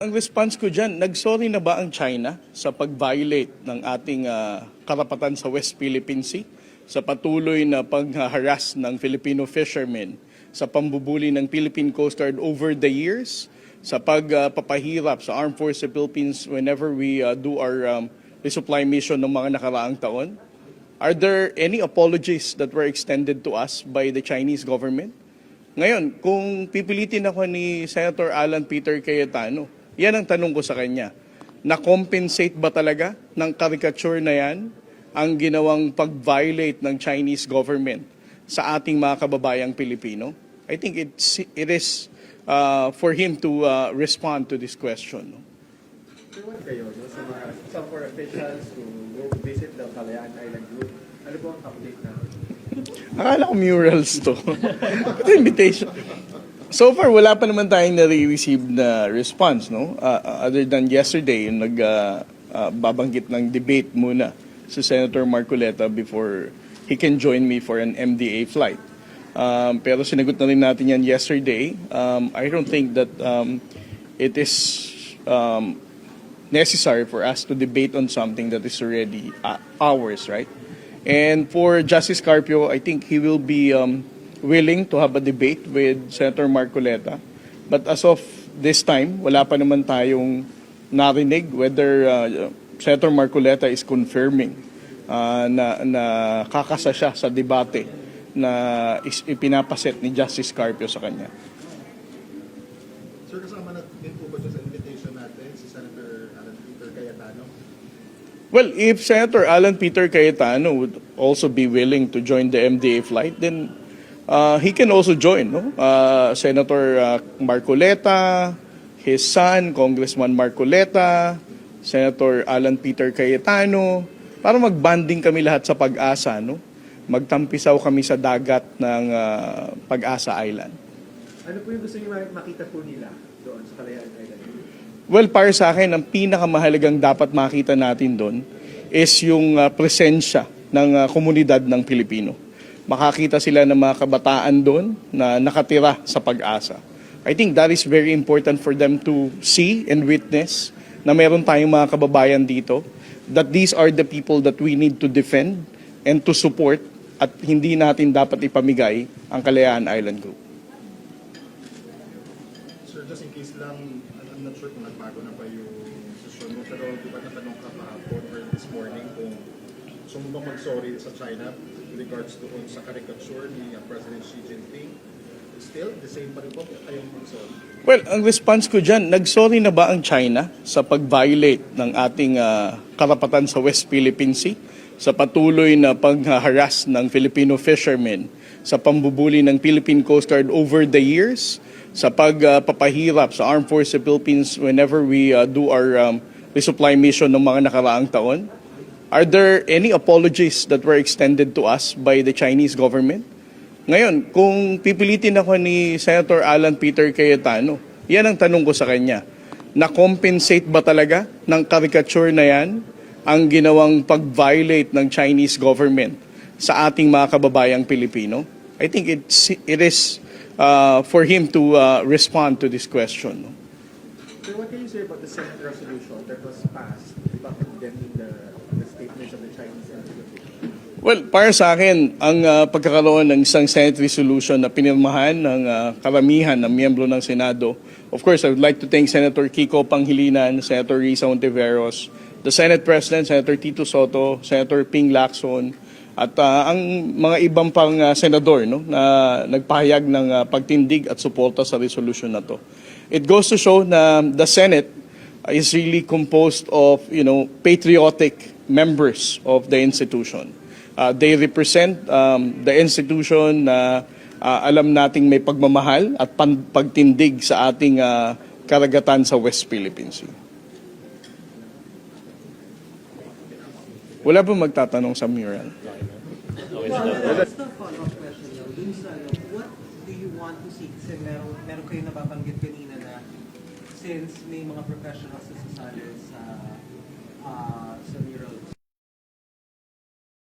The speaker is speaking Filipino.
Ang response ko dyan, nagsorry na ba ang China sa pag-violate ng ating karapatan sa West Philippine Sea, sa patuloy na pag-harass ng Filipino fishermen, sa pambubuli ng Philippine Coast Guard over the years, sa pagpapahirap sa Armed Forces of the Philippines whenever we do our resupply mission ng mga nakaraang taon? Are there any apologies that were extended to us by the Chinese government? Ngayon, kung pipilitin ako ni Senator Alan Peter Cayetano, yan ang tanong ko sa kanya. Na-compensate ba talaga ng caricature na yan ang ginawang pag-violate ng Chinese government sa ating mga kababayang Pilipino? I think it is for him to respond to this question. Iwan kayo sa mga some officials who go visit the Kalayaan Island Group. Ano po ang update na? Akala ko murals to. Ito invitation. So far, wala pa naman tayong nare-receive na response, no? Other than yesterday, yung nagbabanggit ng debate muna si Senator Marcoleta before he can join me for an MDA flight. Pero sinagot na rin natin yan yesterday. I don't think that it is necessary for us to debate on something that is already ours, right? And for Justice Carpio, I think he will be willing to have a debate with Senator Marcoleta. But as of this time, wala pa naman tayong narinig whether Senator Marcoleta is confirming na kakasa siya sa debate na ipinapaset ni Justice Carpio sa kanya. Sir, kasama na din po ba siya sa invitation natin si Senator Alan Peter Cayetano? Well, if Senator Alan Peter Cayetano would also be willing to join the MDA flight, then he can also join, no? Senator Marcoleta, his son, Congressman Marcoleta, Senator Alan Peter Cayetano, para magbanding kami lahat sa Pag-asa, no? Magtampisaw kami sa dagat ng Pag-asa Island. Ano po yung gusto niyo makita po nila doon sa Kalayaan Island? Well, para sa akin, ang pinakamahalagang dapat makita natin doon is yung presensya ng komunidad ng Pilipino. Makakita sila ng mga kabataan doon na nakatira sa Pag-asa. I think that is very important for them to see and witness na meron tayong mga kababayan dito, that these are the people that we need to defend and to support, at hindi natin dapat ipamigay ang Kalayaan Island Group. Sir, just in case lang, I'm not sure kung nagbago na ba yung session mo, pero di ba natanong ka kahapon or this morning kung gusto mo bang mag-sorry sa China in regards doon sa caricature ni President Xi Jinping? Still, the same pa rin po kayong mag-sorry? Well, ang response ko dyan, nagsorry na ba ang China sa pag-violate ng ating karapatan sa West Philippine Sea, sa patuloy na pag-harass ng Filipino fishermen, sa pambubuli ng Philippine Coast Guard over the years, sa pagpapahirap sa Armed Forces of the Philippines whenever we do our resupply mission ng mga nakaraang taon? Are there any apologies that were extended to us by the Chinese government? Ngayon, kung pipilitin ako ni Senator Alan Peter Cayetano, yan ang tanong ko sa kanya. Na-compensate ba talaga ng caricature na yan ang ginawang pag-violate ng Chinese government sa ating mga kababayang Pilipino? I think it is for him to respond to this question. So what can you say about the Senate resolution that was passed about condemning the statements of the Chinese government? Well, para sa akin, ang pagkakaroon ng isang Senate resolution na pinirmahan ng karamihan ng miyembro ng Senado, of course, I would like to thank Senator Kiko Pangilinan, Senator Risa Ontiveros, the Senate President, Senator Tito Soto, Senator Ping Lacson, at ang mga ibang pang senador, no, na nagpahayag ng pagtindig at suporta sa resolution na to. It goes to show na the Senate is really composed of, patriotic members of the institution. They represent the institution na alam nating may pagmamahal at pagtindig sa ating karagatan sa West Philippine Sea. Wala ba magtatanong sa mural? Just a follow-up question lang. Dun sa, what do you want to see? Kasi meron kayo nababanggit kanina na since may mga professionals na sasali sa murals,